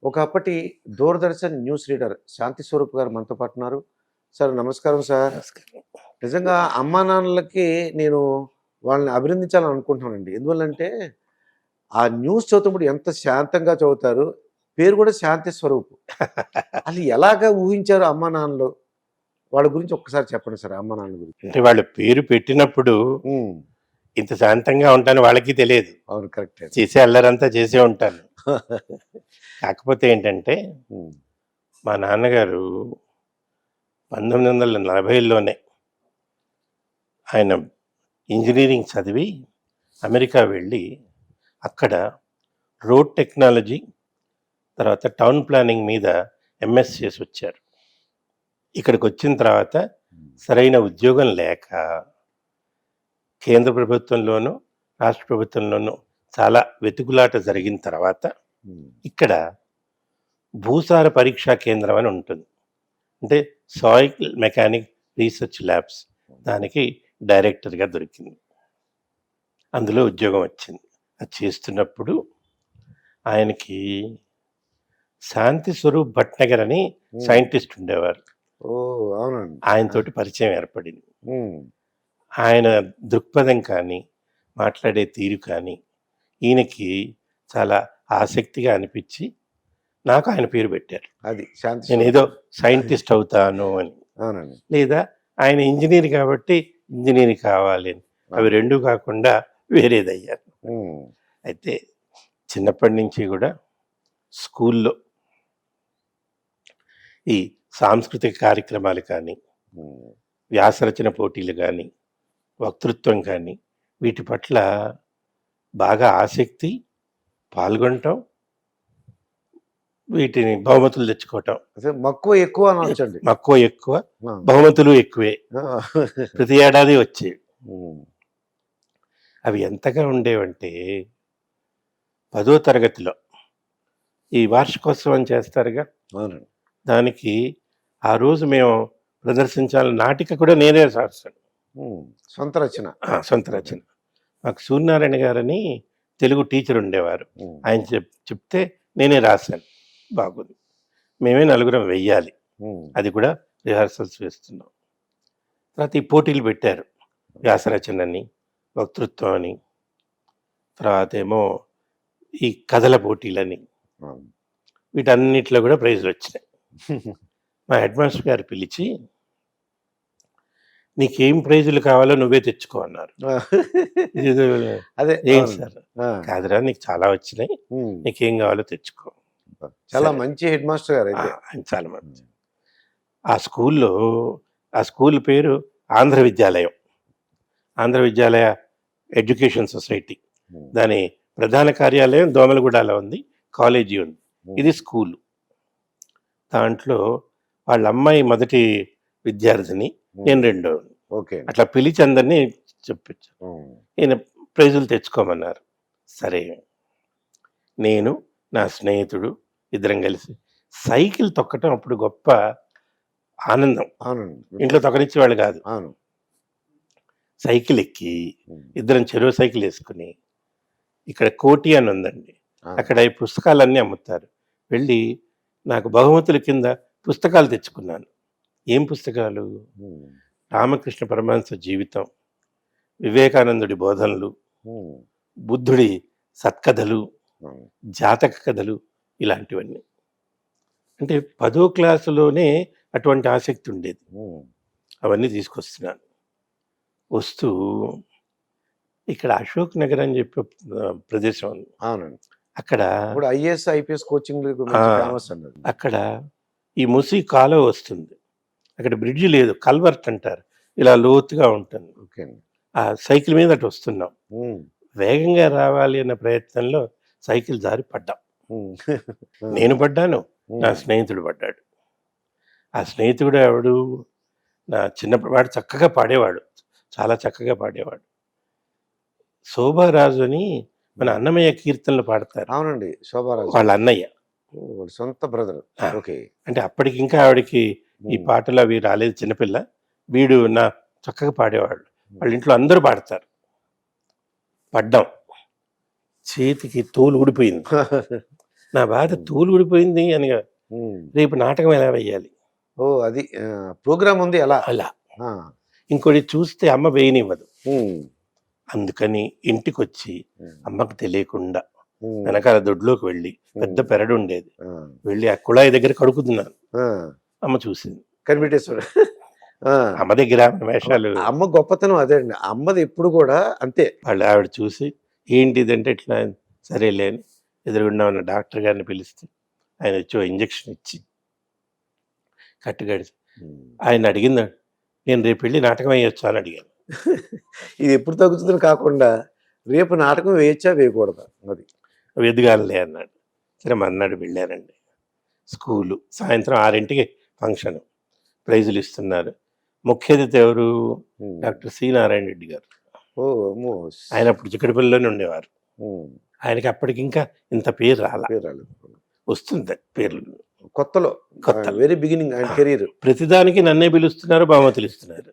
ఒకప్పటి Doordarshan news reader శాంతి స్వరూప్ గారు మనతో పాటు ఉన్నారు. సార్ నమస్కారం సార్. నమస్కారం. నిజంగా అమ్మా నాన్నలకి నేను వాళ్ళని అభినందించాలని అనుకుంటున్నానండి. ఎందువల్లంటే ఆ న్యూస్ చదువుతున్నప్పుడు ఎంత శాంతంగా చదువుతారు. పేరు కూడా శాంతి స్వరూప్. అది ఎలాగా ఊహించారు అమ్మా నాన్నలు? వాళ్ళ గురించి ఒక్కసారి చెప్పండి సార్ అమ్మా నాన్నల గురించి. అంటే వాళ్ళ పేరు పెట్టినప్పుడు హ్మ్. ఇంత శాంతంగా ఉంటాను వాళ్ళకి తెలియదు. అవును కరెక్టే. చేసే అల్లరంతా చేసే ఉంటాను. కాకపోతే ఏంటంటే హ్మ్. మా నాన్నగారు 1940లోనే ఆయన ఇంజనీరింగ్ చదివి అమెరికా వెళ్ళి అక్కడ రోడ్ టెక్నాలజీ తర్వాత టౌన్ ప్లానింగ్ మీద ఎంఎస్ చేసి వచ్చారు. ఇక్కడికి వచ్చిన తర్వాత సరైన ఉద్యోగం లేక కేంద్ర ప్రభుత్వంలోనూ రాష్ట్ర ప్రభుత్వంలోనూ చాలా వెతుకులాట జరిగిన తర్వాత హ్మ్. ఇక్కడ భూసార పరీక్షా కేంద్రం అని ఉంటుంది. అంటే సాయిల్ మెకానిక్ రీసెర్చ్ ల్యాబ్స్, దానికి డైరెక్టర్గా దొరికింది. అందులో ఉద్యోగం వచ్చింది. అది చేస్తున్నప్పుడు ఆయనకి శాంతి స్వరూప్ భట్నగర్ అని సైంటిస్ట్ ఉండేవారు. ఓ అవునండి. ఆయనతోటి పరిచయం ఏర్పడింది. హ్మ్. ఆయన దృక్పథం కానీ మాట్లాడే తీరు కానీ ఈయనకి చాలా ఆసక్తిగా అనిపించి నాకు ఆయన పేరు పెట్టారు. అది శాంతి నేను ఏదో సైంటిస్ట్ అవుతాను అని, అవునండి. లేదా ఆయన ఇంజనీర్ కాబట్టి ఇంజనీర్ కావాలి అని, అవి రెండు కాకుండా వేరేదయ్యాను. హ్మ్. అయితే చిన్నప్పటి నుంచి కూడా స్కూల్లో ఈ సాంస్కృతిక కార్యక్రమాలు కానీ, హ్మ్. వ్యాసరచన పోటీలు కానీ, వక్తృత్వం కానీ వీటి పట్ల బాగా ఆసక్తి, పాల్గొనటం, వీటిని బహుమతులు తెచ్చుకోవటం. అసలు మక్కువ ఎక్కువ అనొచ్చండి. మక్కువ ఎక్కువ, ఆ! బహుమతులు ఎక్కువే. ఆ! ప్రతి ఏడాది వచ్చేవి. హ్మ్. అవి ఎంతగా ఉండేవంటే 10వ తరగతిలో ఈ వార్షికోత్సవం చేస్తారుగా, అవునండి. దానికి ఆ రోజు మేము ప్రదర్శించాలని నాటిక కూడా నేనే రాశాను. హ్మ్. సొంత రచన. సొంత రచన. మాకు సూర్యనారాయణ గారని తెలుగు టీచర్ ఉండేవారు. హ్మ్. ఆయన చెప్తే నేనే రాశాను. బాగుంది. మేమే నలుగురం వెయ్యాలి. హ్మ్. అది కూడా రిహార్సల్స్ వేస్తున్నాం. తర్వాత ఈ పోటీలు పెట్టారు. వ్యాసరచన అని, వక్తృత్వం అని, తర్వాత ఏమో ఈ కథల పోటీలని, అవును. వీటన్నిటిలో కూడా ప్రైజులు వచ్చినాయి. మా హెడ్ మాస్టర్ గారు పిలిచి, నీకేం ప్రైజులు కావాలో నువ్వే తెచ్చుకో అన్నారు. ఇదేదో అదే ఏంటి అవును. సార్? ఆ! కాదురా, నీకు చాలా వచ్చినాయి, హ్మ్. నీకేం కావాలో తెచ్చుకో. చాలా సరే. మంచి హెడ్ మాస్టర్ గారైతే. ఆయన చాలా మంచి. ఆ స్కూల్లో, ఆ స్కూల్ పేరు ఆంధ్ర విద్యాలయం, ఆంధ్ర విద్యాలయ ఎడ్యుకేషన్ సొసైటీ. హ్మ్. దాని ప్రధాన కార్యాలయం దోమలగూడలో ఉంది, కాలేజీ ఉంది. ఇది స్కూలు. దాంట్లో వాళ్ళ అమ్మాయి మొదటి విద్యార్థిని, నేను రెండో. ఓకే. అట్లా పిలిచి అందరినీ చెప్పించారు. హ్మ్. ఈయన ప్రైజులు తెచ్చుకోమన్నారు. సరే, నేను నా స్నేహితుడు ఇద్దరం కలిసి సైకిల్ తొక్కటం అప్పుడు గొప్ప ఆనందం. అవునండి. ఇంట్లో తొక్కనిచ్చేవాళ్ళు కాదు. అవును. సైకిల్ ఎక్కి హ్మ్. ఇద్దరం చెరువు సైకిల్ వేసుకుని, ఇక్కడ కోటి అని ఉందండి, ఆ! అక్కడ ఈ పుస్తకాలన్నీ అమ్ముతారు. వెళ్ళి నాకు బహుమతుల కింద పుస్తకాలు తెచ్చుకున్నాను. ఏం పుస్తకాలు? హ్మ్. రామకృష్ణ పరమహంస జీవితం, వివేకానందుడి బోధనలు, హ్మ్. బుద్ధుడి సత్కథలు, అవును. జాతక కథలు, ఇలాంటివన్నీ. అంటే 10వ క్లాసులోనే అటువంటి ఆసక్తి ఉండేది. హ్మ్. అవన్నీ తీసుకొస్తున్నాను. వస్తూ ఇక్కడ అశోక్ నగర్ అని చెప్పి ప్రదేశం ఉంది. అవునండి. అక్కడ ఇప్పుడు ఐఏఎస్, ఐపీఎస్ కోచింగ్‌లకు మంచి ఫేమస్ అండి అది. అక్కడ ఈ ముసి కాలువ వస్తుంది. అక్కడ బ్రిడ్జి లేదు, కల్వర్ట్ అంటారు. ఇలా లోతుగా ఉంటుంది. ఓకే అండి. ఆ సైకిల్ మీద అటు వస్తున్నాం. హ్మ్. వేగంగా రావాలి అన్న ప్రయత్నంలో సైకిల్ జారి పడ్డాం. హ్మ్. నేను పడ్డాను, నా హ్మ్. స్నేహితుడు పడ్డాడు. ఆ స్నేహితుడు ఎవడు, నా చిన్నప్పుడు వాడు చక్కగా పాడేవాడు, చాలా చక్కగా పాడేవాడు. శోభారాజు అని మన అన్నమయ్య కీర్తనలు పాడతారు, అవునండి. శోభారాజు. వాళ్ళ అన్నయ్య. ఓహ్! వాళ్ళ సొంత బ్రదర్. ఆ, ఓకే. అంటే అప్పటికి ఇంకా ఆవిడకి ఈ హ్మ్. పాటలు అవి రాలేదు, చిన్నపిల్ల. వీడు నా చక్కగా పాడేవాడు. వాళ్ళ ఇంట్లో అందరూ పాడతారు. పడ్డాం, చేతికి తోలు ఊడిపోయింది. నా బాధ తూలు ఊడిపోయింది అని కాదు. ఉమ్. రేపు నాటకం ఎలా వేయాలి ఓ అది ప్రోగ్రామ్ ఉంది అలా. అలా. ఆ, ఇంకోటి చూస్తే అమ్మ వేయనివ్వదు. ఉమ్, అందుకని ఇంటికొచ్చి ఉమ్, అమ్మకు తెలియకుండా ఉమ్, వెనకాల దొడ్లోకి వెళ్ళి పెద్ద పెరడు ఉండేది, ఆ, వెళ్ళి ఆ కుళాయి దగ్గర కడుకుతున్నాను. ఆ, అమ్మ చూసింది. కనిపెట్టేశ్వరు. ఆ, అమ్మ దగ్గర వేషాలు అమ్మ గొప్పతనం అదే అండి, అమ్మది ఎప్పుడు కూడా అంతే. వాళ్ళు ఆవిడ చూసి ఏంటి ఇదంటే ఇట్లా సరేలే అని ఎదురుగుండా ఉన్న డాక్టర్ గారిని పిలిస్తే ఆయన వచ్చి ఓ ఇంజక్షన్ ఇచ్చి కట్టుగడిచి ఆయన అడిగింది, నేను రేపు వెళ్ళి నాటకం వేయొచ్చా అని అడిగాను. ఇది ఎప్పుడు తగ్గుతుందని కాకుండా రేపు నాటకం వేయచ్చా వేయకూడదా అది. ఎదుగాలే అన్నాడు. సరే మర్నాడు వెళ్ళానండి. స్కూలు సాయంత్రం 6ంటికి ఫంక్షన్, ప్రైజులు ఇస్తున్నారు. ముఖ్య అతిథి ఎవరు? ఉమ్. డాక్టర్ సి నారాయణ రెడ్డి గారు. ఓ అమ్మో. ఆయన అప్పుడు చిక్కడపల్లిలోనే ఉండేవారు. ఉమ్. ఆయనకి అప్పటికి ఇంకా ఇంత పేరు రాలా. పేరు రాలేదు. వస్తుంది పేర్లు కొత్తలో కొత్త. వెరీ బిగినింగ్ ఆయన కెరీర్. ప్రతిదానికి నన్నే పిలుస్తున్నారు, బహుమతులు ఇస్తున్నారు.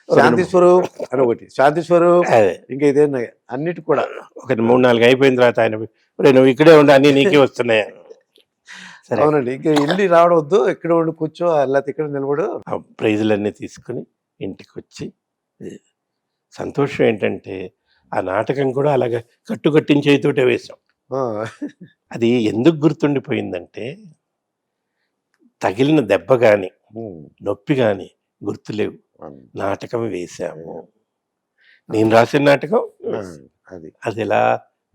శాంతి స్వరూప్ అని ఒకటి, శాంతి స్వరూప్, అదే ఇంకా ఇదే అన్నిటి కూడా. ఒక 3-4 అయిపోయిన తర్వాత ఆయన "ఒరేయ్, నువ్వు ఇక్కడే ఉండి అన్ని నీకే వస్తున్నాయి." సరే అవునండి, ఇంకా వెళ్ళి రావడం వద్దు, ఇక్కడ ఉండి కూర్చో, లేకపోతే ఇక్కడ నిలబడు. ఆ ప్రైజులన్నీ తీసుకుని ఇంటికి వచ్చి సంతోషం ఏంటంటే ఆ నాటకం కూడా అలాగే కట్టించేతోటే వేశాం. ఆ, అది ఎందుకు గుర్తుండిపోయిందంటే తగిలిన దెబ్బ కానీ ఉమ్, నొప్పి కానీ గుర్తులేవు, అవును. నాటకం వేశాము. నేను రాసిన నాటకం ఆ, అది అది ఎలా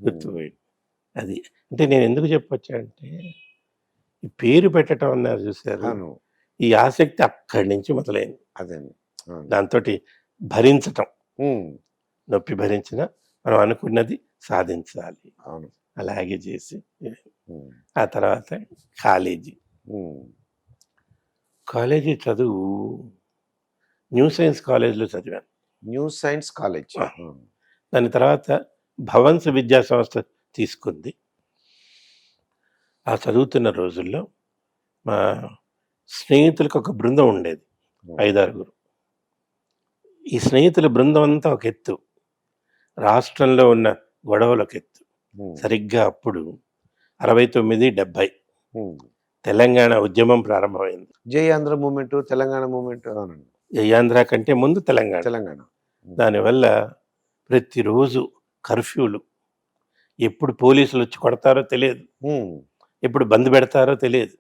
గుర్తుపోయింది. అది అంటే నేను ఎందుకు చెప్పొచ్చా అంటే ఈ పేరు పెట్టడం అన్నారు చూసారు, అవును, ఈ ఆసక్తి అక్కడి నుంచి మొదలైంది. అదండి. అవును. దాంతో భరించటం, ఉమ్, నొప్పి భరించిన మనం అనుకున్నది సాధించాలి, అవును. అలాగే చేసి ఉమ్, ఆ తర్వాత కాలేజీ ఉమ్, కాలేజీ చదువు న్యూ సైన్స్ కాలేజ్లో చదివాను. New science college. ఆ. దాని తర్వాత భవన్స్ విద్యా సంస్థ తీసుకుంది. ఆ చదువుతున్న రోజుల్లో మా స్నేహితులకు ఒక బృందం ఉండేది, 5-6. ఈ స్నేహితుల బృందం అంతా ఒక ఎత్తు, రాష్ట్రంలో ఉన్న గొడవలు ఒక ఎత్తు. సరిగ్గా అప్పుడు 69-70 తెలంగాణ ఉద్యమం ప్రారంభమైంది. జై ఆంధ్ర మూమెంట్, తెలంగాణ మూమెంట్. అవునండి, జయాంధ్ర కంటే ముందు తెలంగాణ. తెలంగాణ. దానివల్ల ప్రతిరోజు కర్ఫ్యూలు, ఎప్పుడు పోలీసులు వచ్చి కొడతారో తెలియదు, ఉమ్, ఎప్పుడు బంద్ పెడతారో తెలియదు,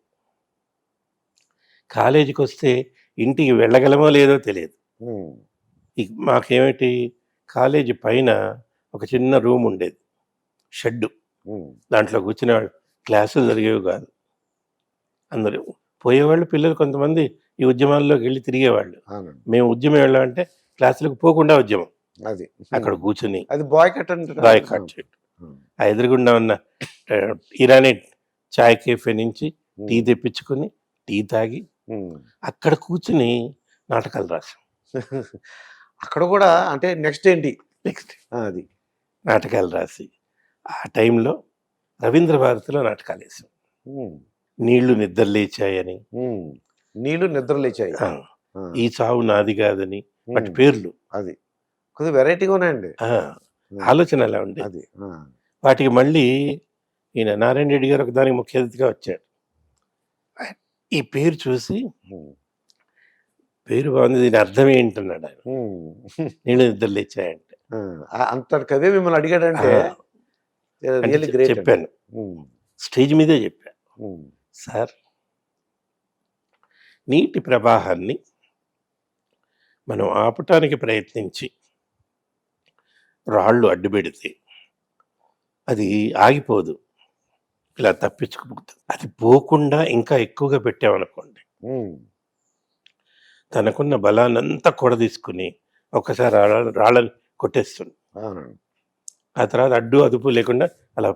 కాలేజీకి వస్తే ఇంటికి వెళ్ళగలమో లేదో తెలియదు. ఉమ్, మాకేమిటి కాలేజీ పైన ఒక చిన్న రూమ్ ఉండేది, షెడ్డు. ఉమ్, దాంట్లో కూర్చునేవాళ్ళు, క్లాసులు జరిగేవి కాదు. అందరూ పోయేవాళ్ళు, పిల్లలు కొంతమంది ఈ ఉద్యమాల్లోకి వెళ్ళి తిరిగేవాళ్ళు. అవునండి, మేము ఉద్యమం వెళ్ళామంటే క్లాసులకు పోకుండా ఉద్యమం, అది అక్కడ కూర్చుని అది బాయ్కట్ అంటే బాయ్కాట్ చేయడం. ఆ ఎదురుగుండా ఉన్న ఇరానీ చాయ్ కేఫే నుంచి టీ తెప్పించుకొని టీ తాగి అక్కడ కూర్చుని నాటకాలు రాసాం. అక్కడ కూడా అంటే నెక్స్ట్ ఏంటి నెక్స్ట్ అది నాటకాలు రాసి ఆ టైంలో రవీంద్ర భారతిలో నాటకాలు వేసాం. ఉమ్, నీళ్లు నిద్ర లేచాయని, ఉమ్, నీళ్ళు నిద్ర లేచాయి. ఆ, ఈ చావు నాది కాదని, వాటి పేర్లు అది కొద్దిగా వెరైటీగా ఉన్నాయండి. ఆలోచన అలా ఉండే. అది వాటికి మళ్ళీ ఈయన నారాయణ రెడ్డి గారు ఒకదానికి ముఖ్య అతిథిగా వచ్చాడు. ఈ పేరు చూసి పేరు బాగుంది, దీని అర్థం ఏంటన్నాడు ఆయన. నీళ్ళు నిద్ర లేచాయంటే అంత కవే మిమ్మల్ని అడిగాడంటే రియల్లీ గ్రేట్. చెప్పాను, స్టేజ్ మీదే చెప్పాను, సార్ నీటి ప్రవాహాన్ని మనం ఆపటానికి ప్రయత్నించి రాళ్ళు అడ్డుపెడితే అది ఆగిపోదు, ఇలా తప్పించుకుపోతుంది. అది పోకుండా ఇంకా ఎక్కువగా పెట్టామనుకోండి, తనకున్న బలాన్నంతా కూడా తీసుకుని ఒక్కసారి రాళ్ళని కొట్టేస్తుంది. ఆ తర్వాత అడ్డు అదుపు లేకుండా అలా